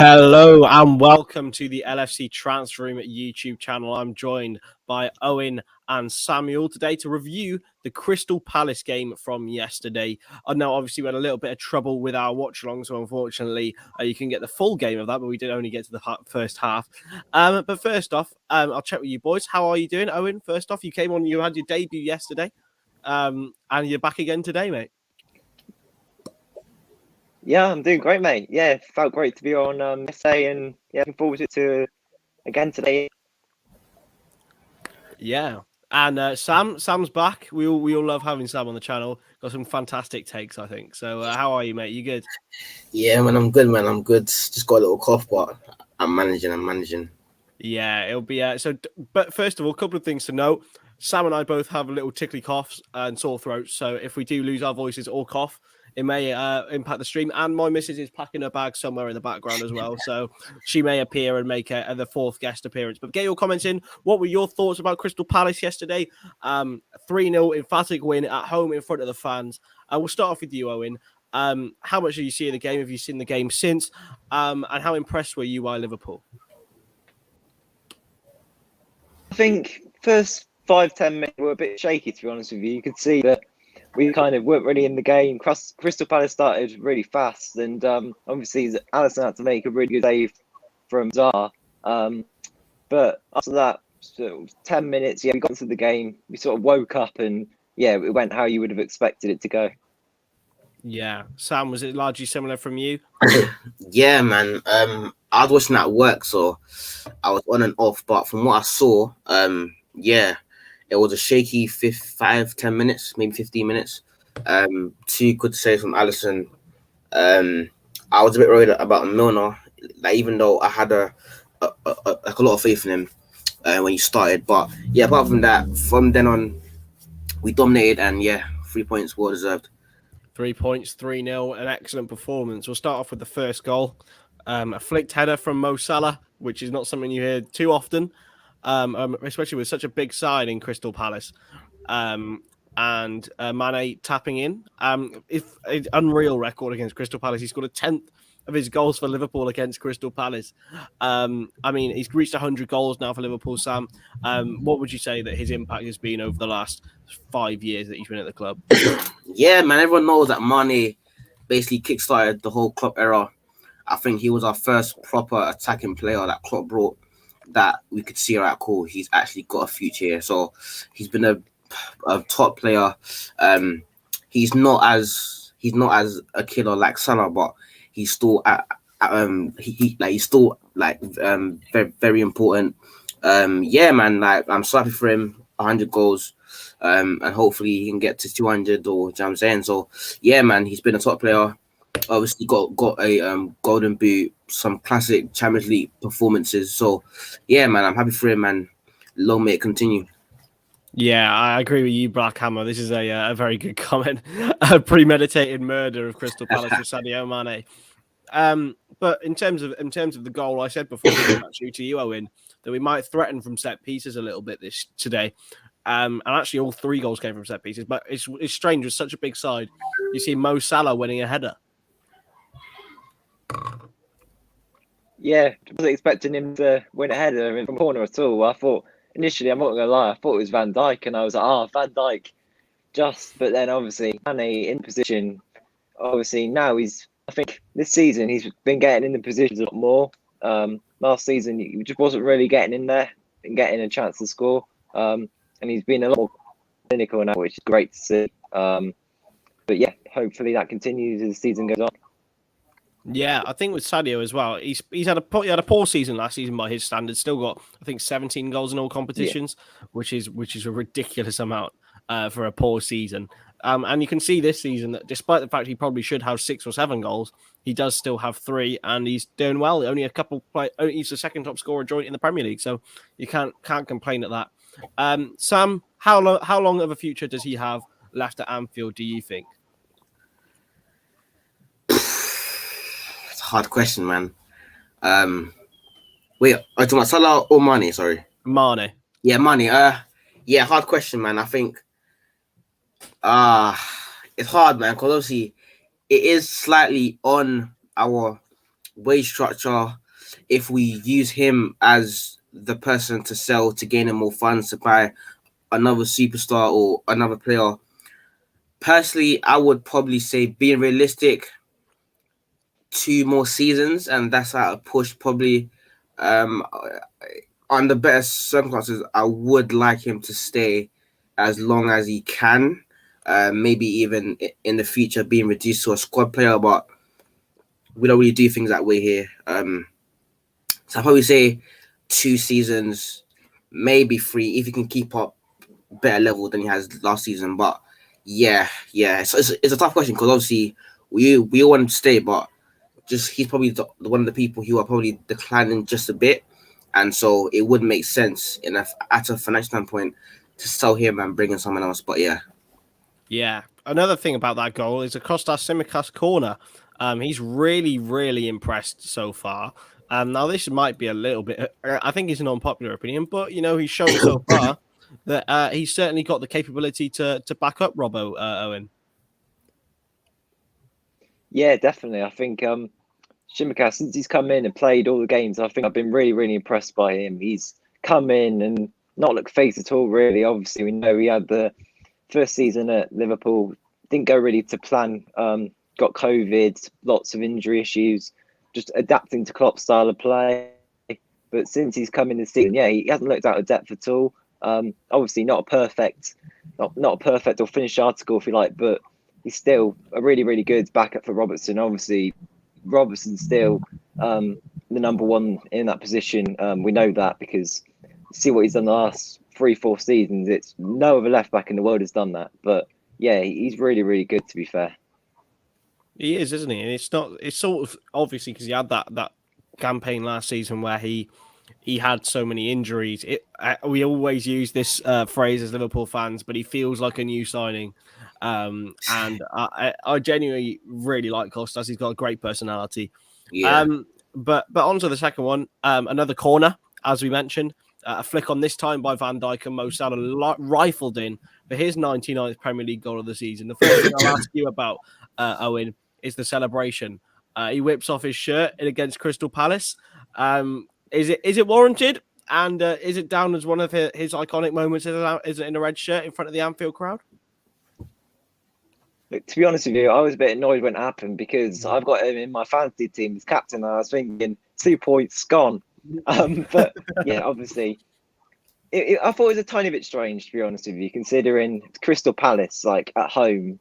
Hello and welcome to the LFC Transfer Room YouTube channel. I'm joined by Owen and Samuel today to review the Crystal Palace game from yesterday. I know obviously we had a little bit of trouble with our watch along, so unfortunately you can get the full game of that, but we did only get to the first half. But first off, I'll check with you boys. How are you doing, Owen? First off, you had your debut yesterday, and you're back again today, mate. Yeah, I'm doing great, mate. Yeah, felt great to be on yesterday, and looking forward to again today. Yeah, and Sam's back. We all love having Sam on the channel. Got some fantastic takes, I think. So how are you, mate? You good? Yeah, man, I'm good, man. I'm good. Just got a little cough, but I'm managing. Yeah, it'll be but first of all, a couple of things to note. Sam and I both have a little tickly coughs and sore throats, so if we do lose our voices or cough, it may impact the stream. And my missus is packing her bag somewhere in the background as well, so she may appear and make the fourth guest appearance. But get your comments in. What were your thoughts about Crystal Palace yesterday? 3-0 emphatic win at home in front of the fans. We'll start off with you, Owen. How much did you see of the game? Have you seen the game since? And how impressed were you by Liverpool? I think first 5-10 minutes were a bit shaky, to be honest with you. You could see that we kind of weren't really in the game. Crystal Palace started really fast, and obviously Alisson had to make a really good save from Zaha. But after that, sort of 10 minutes, we got into the game. We sort of woke up, and it went how you would have expected it to go. Yeah, Sam, was it largely similar from you? Yeah, man. I was watching at work, so I was on and off. But from what I saw, it was a shaky 5-10 minutes, maybe 15 minutes. Two good saves from Alisson. I was a bit worried about Milner, like even though I had a lot of faith in him when he started. But yeah, apart from that, from then on, we dominated, and 3 points well deserved. 3 points, 3-0, an excellent performance. We'll start off with the first goal. A flicked header from Mo Salah, which is not something you hear too often, especially with such a big side in Crystal Palace. And Mane tapping in. It's an unreal record against Crystal Palace. He scored a 10th of his goals for Liverpool against Crystal Palace. I mean, he's reached 100 goals now for Liverpool, Sam. What would you say that his impact has been over the last 5 years that he's been at the club? Yeah, man, everyone knows that Mane basically kickstarted the whole Klopp era. I think he was our first proper attacking player that Klopp brought that we could see, right, cool, he's actually got a future here. So he's been a top player. He's not as a killer like Salah, but he's still he's still very, very important. Man, like I'm so happy for him. 100 goals. And hopefully he can get to 200, or you know what I'm saying. So yeah, man, he's been a top player. Obviously got a golden boot, some classic Champions League performances. So yeah, man, I'm happy for him, man. Long may it continue. Yeah, I agree with you, Black Hammer. This is a very good comment. A premeditated murder of Crystal Palace with Sadio Mane. But in terms of the goal, I said before actually to you, Owen, that we might threaten from set pieces a little bit today. And actually, all 3 goals came from set pieces. But it's strange with such a big side. You see Mo Salah winning a header. Yeah, I wasn't expecting him to win a header from a corner at all. I thought initially, I'm not gonna lie, I thought it was Van Dijk, and I was like, Van Dijk. But then obviously Mane in position. Obviously now I think this season he's been getting in the positions a lot more. Last season he just wasn't really getting in there and getting a chance to score. And he's been a lot more clinical now, which is great to see. But yeah, hopefully that continues as the season goes on. Yeah, I think with Sadio as well, he had a poor season last season by his standards. Still got, I think, 17 goals in all competitions, which is a ridiculous amount for a poor season. And you can see this season that despite the fact he probably should have 6 or 7 goals, he does still have 3, and he's doing well. Only a couple he's the second top scorer joint in the Premier League, so you can't complain at that. Sam, how long of a future does he have left at Anfield, do you think? It's a hard question, man. Wait, are you talking about Salah or Mane? Sorry. Mane. Yeah, Mane. Hard question, man. I think it's hard, man, because obviously it is slightly on our wage structure, if we use him as the person to sell to gain him more funds to buy another superstar or another player, personally, I would probably say, being realistic, 2 more seasons, and that's how I push probably. Under better circumstances, I would like him to stay as long as he can. Maybe even in the future being reduced to a squad player, but we don't really do things that way here. So I'd probably say 2 seasons, maybe 3, if he can keep up better level than he has last season. But yeah. So it's a tough question because obviously we all want him to stay, but just he's probably one of the people who are probably declining just a bit. And so it would make sense at a financial standpoint to sell him and bring in someone else. But yeah. Yeah. Another thing about that goal is Kostas Tsimikas corner. He's really, really impressed so far. Now, this might be a little bit, I think it's an unpopular opinion, but, he's shown so far that he's certainly got the capability to back up Robbo, Owen. Yeah, definitely. I think Tsimikas, since he's come in and played all the games, I think I've been really, really impressed by him. He's come in and not looked phased at all, really. Obviously, we know he had the first season at Liverpool, didn't go really to plan, got COVID, lots of injury issues, just adapting to Klopp's style of play. But since he's come in this season, he hasn't looked out of depth at all. Obviously, not a perfect or finished article, if you like, but he's still a really, really good backup for Robertson. Obviously, Robertson's still the number one in that position. We know that because see what he's done the last 3-4 seasons. It's no other left back in the world has done that. But yeah, he's really, really good, to be fair. He is, isn't he? And it's sort of obviously because he had that campaign last season where he had so many injuries. We always use this phrase as Liverpool fans, but he feels like a new signing. And I genuinely really like Kostas. He's got a great personality. Yeah. But on to the second one. Another corner, as we mentioned. A flick on this time by Van Dijk, and Mo Salah rifled in for his 99th Premier League goal of the season. The first thing I'll ask you about, Owen, is the celebration. He whips off his shirt against Crystal Palace. Is it warranted? And is it down as one of his iconic moments? Is it in a red shirt in front of the Anfield crowd? Look, to be honest with you, I was a bit annoyed when it happened because I've got him in my fantasy team as captain. And I was thinking 2 points gone. But yeah, obviously, I thought it was a tiny bit strange, to be honest with you, considering Crystal Palace, like at home,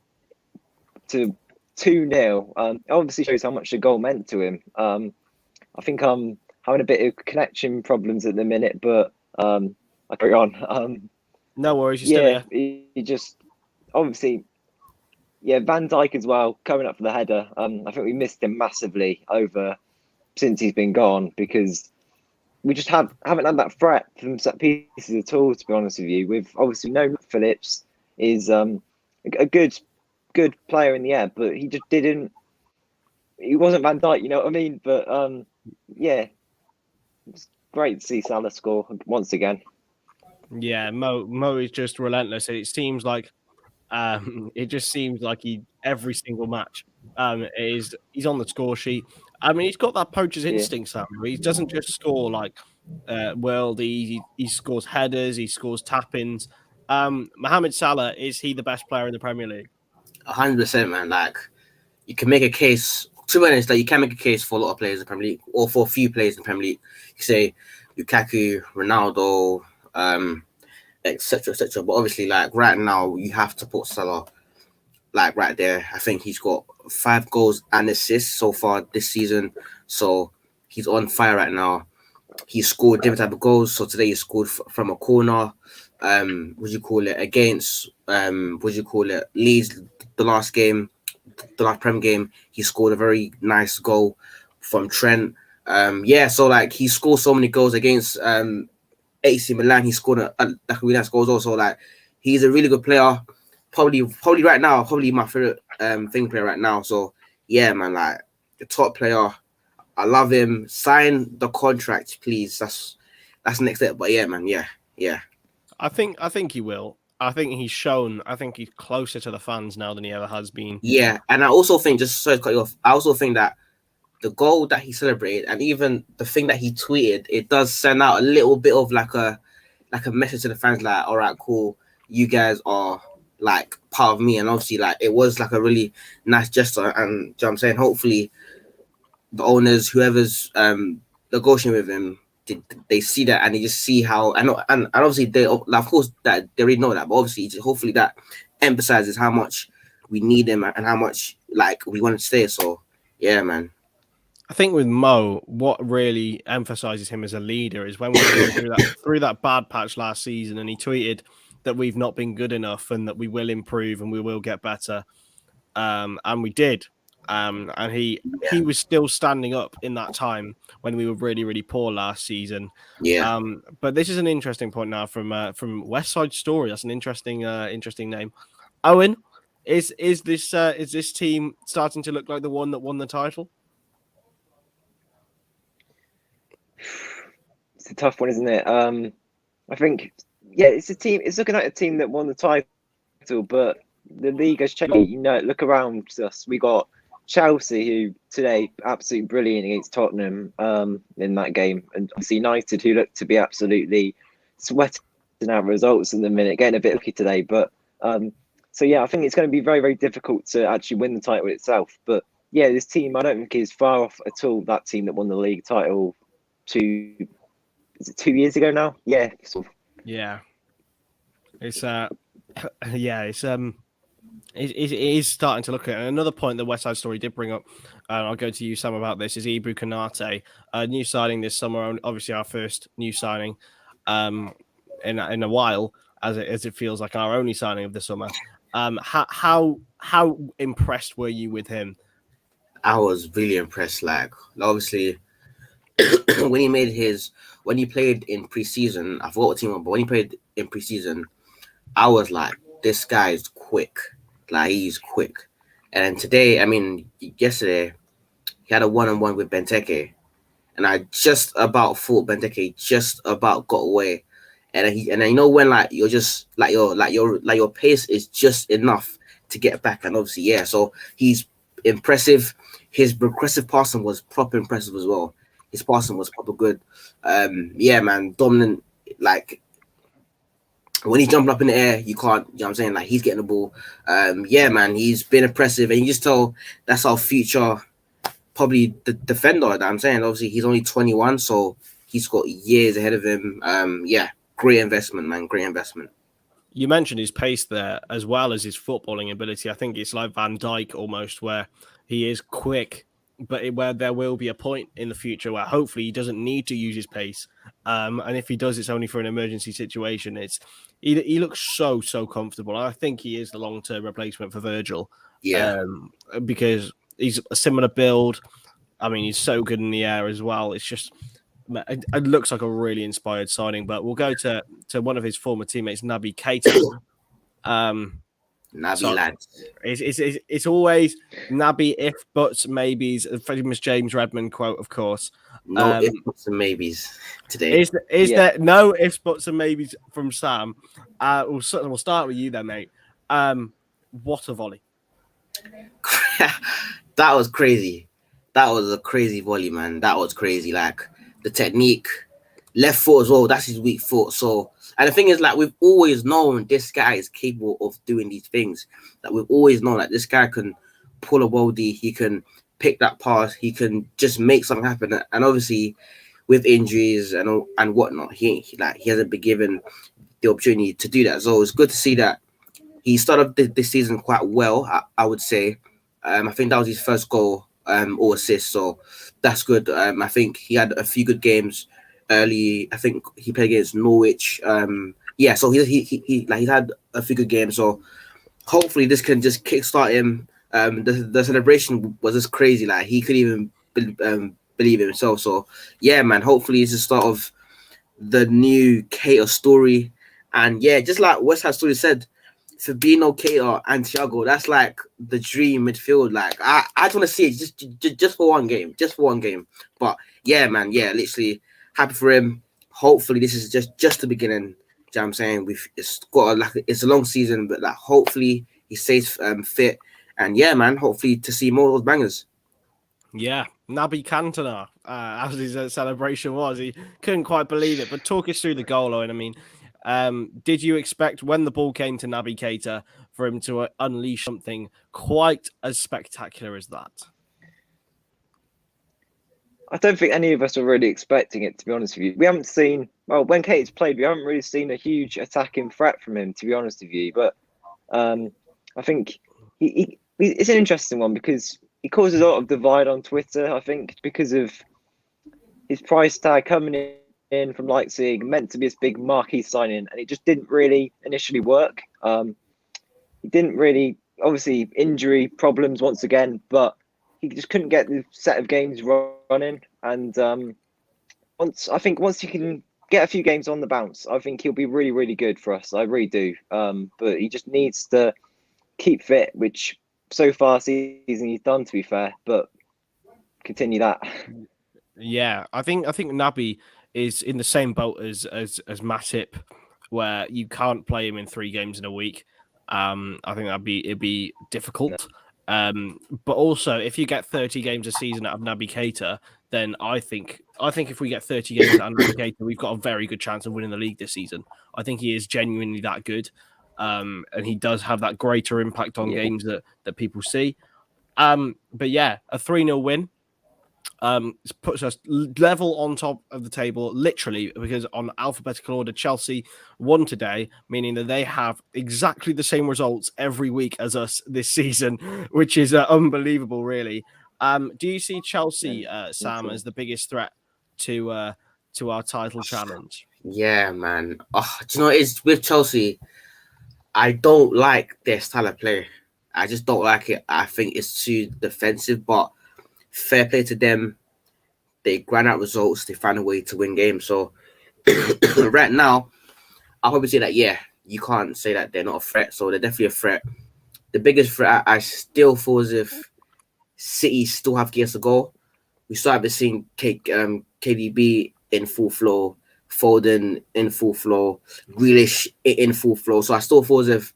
to 2-0. Obviously shows how much the goal meant to him. I think I'm having a bit of connection problems at the minute, but I'll carry on. No worries, you're still here. He just obviously. Yeah, Van Dijk as well, coming up for the header. I think we missed him massively since he's been gone because we just haven't had that threat from set pieces at all, to be honest with you. We've obviously known Phillips is a good player in the air, but he just didn't. He wasn't Van Dijk, you know what I mean? But yeah, it's great to see Salah score once again. Yeah, Mo is just relentless. It seems like. It just seems like every single match he's on the score sheet. I mean, he's got that poacher's instinct, Sam. He doesn't just score like worldy. He scores headers, he scores tap-ins. Mohamed Salah, is he the best player in the Premier League? 100%, man. Like, you can make a case. To be honest, you can make a case for a lot of players in the Premier League, or for a few players in the Premier League. You say Lukaku, Ronaldo, etc. But obviously, like right now, you have to put Salah like right there. I think he's got 5 goals and assists so far this season, so he's on fire right now. He scored different type of goals. So today he scored from a corner. Against Leeds, the last Prem game, he scored a very nice goal from Trent. So like he scored so many goals against AC Milan. He scored a really nice goals also. Like he's a really good player. Probably right now, probably my favorite player right now. So yeah, man, like the top player. I love him. Sign the contract, please. That's the next step. But yeah, man, yeah. I think he will. I think he's shown. I think he's closer to the fans now than he ever has been. Yeah, and I also think, just so to cut you off, I also think that the goal that he celebrated, and even the thing that he tweeted, it does send out a little bit of like a message to the fans, like, all right, cool, you guys are like part of me. And obviously, like, it was like a really nice gesture. And you know what I'm saying, hopefully the owners, whoever's negotiating with him, they see that, and they just see how, and obviously they, of course, that they already know that, but obviously hopefully that emphasizes how much we need him and how much like we want to stay. So yeah, man. I think with Mo, what really emphasizes him as a leader is when we were going through that bad patch last season, and he tweeted that we've not been good enough and that we will improve and we will get better. And we did. And he was still standing up in that time when we were really, really poor last season. Yeah. But this is an interesting point now from West Side Story. That's an interesting name. Owen, is this team starting to look like the one that won the title? It's a tough one, isn't it? I think, yeah, it's a team. It's looking like a team that won the title, but the league has changed. You know, look around us. We got Chelsea, who today absolutely brilliant against Tottenham in that game, and obviously United, who look to be absolutely sweating out results in the minute, getting a bit lucky today. But so yeah, I think it's going to be very, very difficult to actually win the title itself. But yeah, this team, I don't think is far off at all. That team that won the league title 2 years ago now? Yeah, sort of. Yeah, it's it is starting to look at it. And another point the West Side Story did bring up, and I'll go to you, Sam, about this, is IBOU Konate, a new signing this summer. Obviously, our first new signing in a while, as it feels like our only signing of the summer. How impressed were you with him? I was really impressed. Like, obviously, when he played in preseason, I forgot what team, but when he played in preseason, I was like, this guy is quick. Like, he's quick. And then today, I mean, yesterday, he had a one-on-one with Benteke, and I just about thought Benteke just about got away. And then you know when like you're just like your pace is just enough to get back, and obviously yeah. So he's impressive. His progressive passing was proper impressive as well. His passing was proper good. Yeah, man, dominant. Like when he's jumping up in the air, you can't. You know what I'm saying? Like he's getting the ball. Yeah, man, he's been impressive, and you just tell that's our future, probably the defender. That I'm saying. Obviously, he's only 21, so he's got years ahead of him. Yeah. Great investment, man. Great investment. You mentioned his pace there as well as his footballing ability. I think it's like Van Dijk almost, where he is quick, but where there will be a point in the future where hopefully he doesn't need to use his pace. And if he does, it's only for an emergency situation. He looks so comfortable. I think he is the long-term replacement for Virgil. Yeah. Because he's a similar build. I mean, he's so good in the air as well. It's just... It looks like a really inspired signing, but we'll go to one of his former teammates, NABY KEITA. NABY lads. It's always NABY if buts maybes. A famous James Redmond quote, of course. No ifs buts and maybes today. Is there no ifs buts and maybes from Sam? We'll start with you then, mate. What a volley! That was crazy. That was a crazy volley, man. That was crazy. Like. The technique, left foot as well, that's his weak foot. So, and the thing is, like, we've always known this guy is capable of doing these things. Like, we've always known that this guy can pull a worldie, he can pick that pass, he can just make something happen. And obviously, with injuries and whatnot, he hasn't been given the opportunity to do that. So it's good to see that he started this season quite well, I would say. I think that was his first goal or assist. So that's good. I think he had a few good games early. I think he played against Norwich. Yeah, so he's had a few good games. So hopefully this can just kickstart him. The celebration was just crazy. Like he couldn't even believe it himself. So yeah, man. Hopefully it's the start of the new Keita story. And yeah, just like West Ham Story said, Fabinho, Keita, and Thiago, that's like the dream midfield. Like I just want to see it just for one game, But yeah, man, yeah, literally happy for him. Hopefully this is just the beginning. You know what I'm saying? It's a long season, but like hopefully he stays fit. And yeah, man, hopefully to see more of those bangers. Yeah, Naby Keita, as his celebration was. He couldn't quite believe it. But talk us through the goal, Owen. I mean, did you expect when the ball came to Naby Keita for him to unleash something quite as spectacular as that? I don't think any of us were really expecting it, to be honest with you. We haven't seen, well, when Keita's played, we haven't really seen a huge attacking threat from him, to be honest with you. But I think it's an interesting one because he causes a lot of divide on Twitter, I think, because of his price tag coming in from Leipzig, meant to be this big marquee signing, and it just didn't really initially work. He didn't really, obviously, injury problems once again, but he just couldn't get the set of games running. And once he can get a few games on the bounce, I think he'll be really, really good for us. I really do. But he just needs to keep fit, which so far season he's done, to be fair, but continue that. Yeah, I think Naby is in the same boat as Matip, where you can't play him in 3 games in a week. I think it'd be difficult. But also, if you get 30 games a season out of Naby Keita, then I think if we get 30 games out of Naby Keita, we've got a very good chance of winning the league this season. I think he is genuinely that good, and he does have that greater impact on games that people see. But yeah, a 3-0 win puts us level on top of the table, literally, because on alphabetical order, Chelsea won today, meaning that they have exactly the same results every week as us this season, which is unbelievable, really. Do you see Chelsea, Sam, as the biggest threat to our title challenge? Yeah, man. Oh, do you know what it is with Chelsea? I don't like their style of play. I just don't like it. I think it's too defensive, but fair play to them. They grind out results. They find a way to win games. So right now, I'll probably say that, yeah, you can't say that they're not a threat. So they're definitely a threat. The biggest threat, I still feel as if City still have gears to go. We still haven't seen KDB in full flow, Foden in full flow, Grealish in full flow. So I still feel as if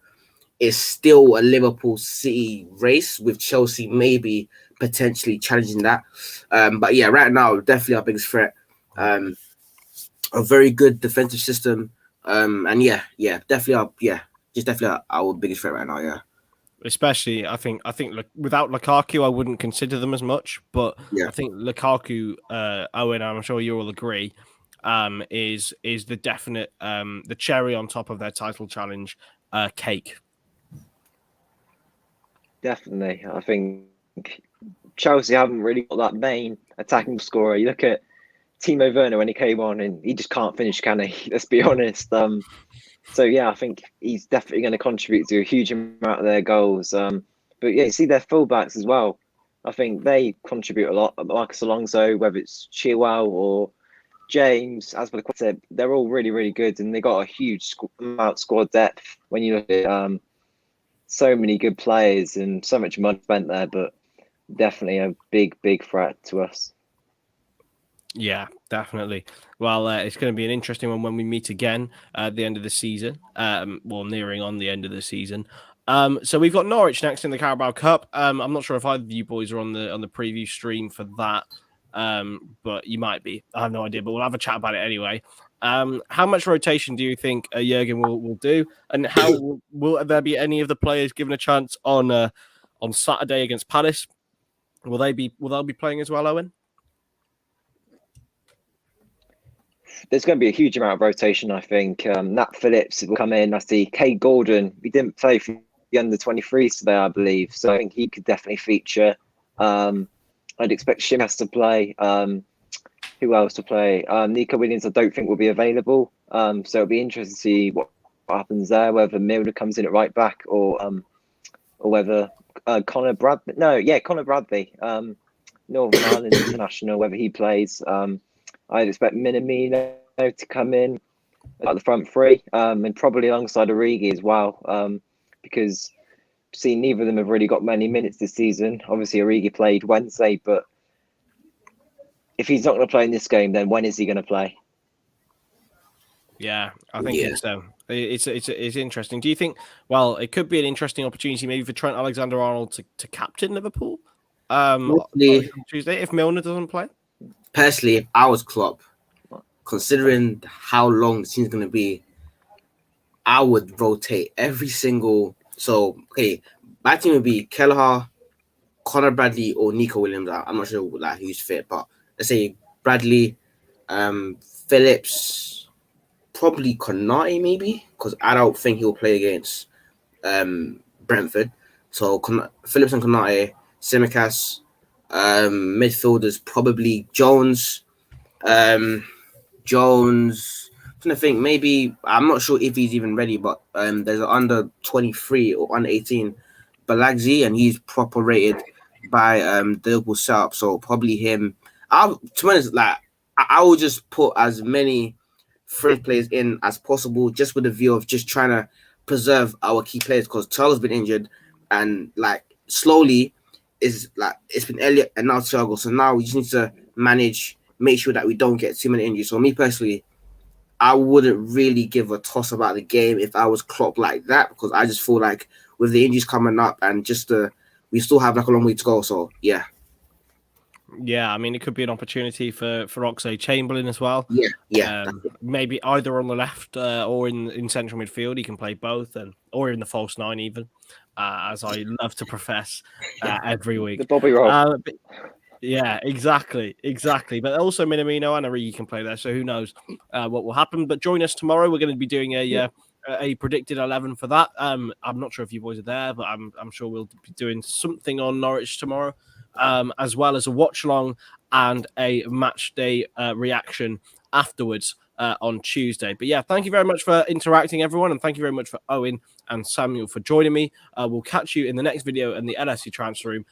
it's still a Liverpool City race with Chelsea maybe potentially challenging that. But yeah, right now, definitely our biggest threat. A very good defensive system. And definitely our biggest threat right now, yeah. Especially, I think without Lukaku, I wouldn't consider them as much. But yeah. I think Lukaku, Owen, I'm sure you all agree, is the definite the cherry on top of their title challenge cake. Definitely, I think Chelsea haven't really got that main attacking scorer. You look at Timo Werner when he came on, and he just can't finish, can he? Let's be honest. So yeah, I think he's definitely going to contribute to a huge amount of their goals. But yeah, you see their fullbacks as well. I think they contribute a lot. Marcus Alonso, whether it's Chilwell or James, as for the quartet, they're all really, really good, and they got a huge amount of squad depth. When you look at so many good players and so much money spent there, but definitely a big, big threat to us. Yeah, definitely. Well, it's going to be an interesting one when we meet again at the end of the season. Nearing on the end of the season. So we've got Norwich next in the Carabao Cup. I'm not sure if either of you boys are on the preview stream for that, but you might be. I have no idea, but we'll have a chat about it anyway. How much rotation do you think Jurgen will do, and how will there be any of the players given a chance on Saturday against Palace? Will they be playing as well, Owen? There's going to be a huge amount of rotation, I think. Nat Phillips will come in. I see Kay Gordon. He didn't play for the under-23s today, I believe. So I think he could definitely feature. I'd expect Shimas to play. Who else to play? Nico Williams, I don't think will be available. So it'll be interesting to see what happens there, whether Milner comes in at right back or whether Connor Bradley. Connor Bradley, Northern Ireland international, whether he plays. I'd expect Minamino to come in at the front three, and probably alongside Origi as well, because neither of them have really got many minutes this season. Obviously, Origi played Wednesday, but if he's not going to play in this game, then when is he going to play? Yeah, I think it's interesting. Do you think? Well, it could be an interesting opportunity maybe for Trent Alexander-Arnold to captain Liverpool. Personally, on Tuesday if Milner doesn't play. personally, if I was Klopp, considering how long the season's going to be, I would rotate every single. So, okay, my team would be Kelleher, Connor Bradley, or Nico Williams. I'm not sure like who's fit, but let's say Bradley, Phillips, probably Konate maybe, because I don't think he'll play against Brentford. So Phillips and Konate, Tsimikas, midfielders probably Jones. Jones, I'm trying to think, maybe I'm not sure if he's even ready, but there's an under 23 or under 18 Balagzi, and he's proper rated by the Liverpool setup, so probably him. To be honest, like I will just put as many French players in as possible, just with the view of just trying to preserve our key players, because Thiago's been injured, and like slowly is like it's been Elliot and now Thiago, so now we just need to make sure that we don't get too many injuries. So me personally, I wouldn't really give a toss about the game if I was Klopp like that, because I just feel like with the injuries coming up and just we still have like a long way to go. So yeah. Yeah, I mean, it could be an opportunity for Oxlade-Chamberlain as well. Yeah. Maybe either on the left or in central midfield. He can play both, or in the false nine even, as I love to profess every week. The Bobby Roll. Yeah, exactly. But also Minamino and Origi can play there, so who knows what will happen. But join us tomorrow. We're going to be doing a predicted 11 for that. I'm not sure if you boys are there, but I'm sure we'll be doing something on Norwich tomorrow, as well as a watch along and a match day reaction afterwards on Tuesday. But yeah, thank you very much for interacting, everyone, and thank you very much for Owen and Samuel for joining me. We'll catch you in the next video in the LFC transfer room. And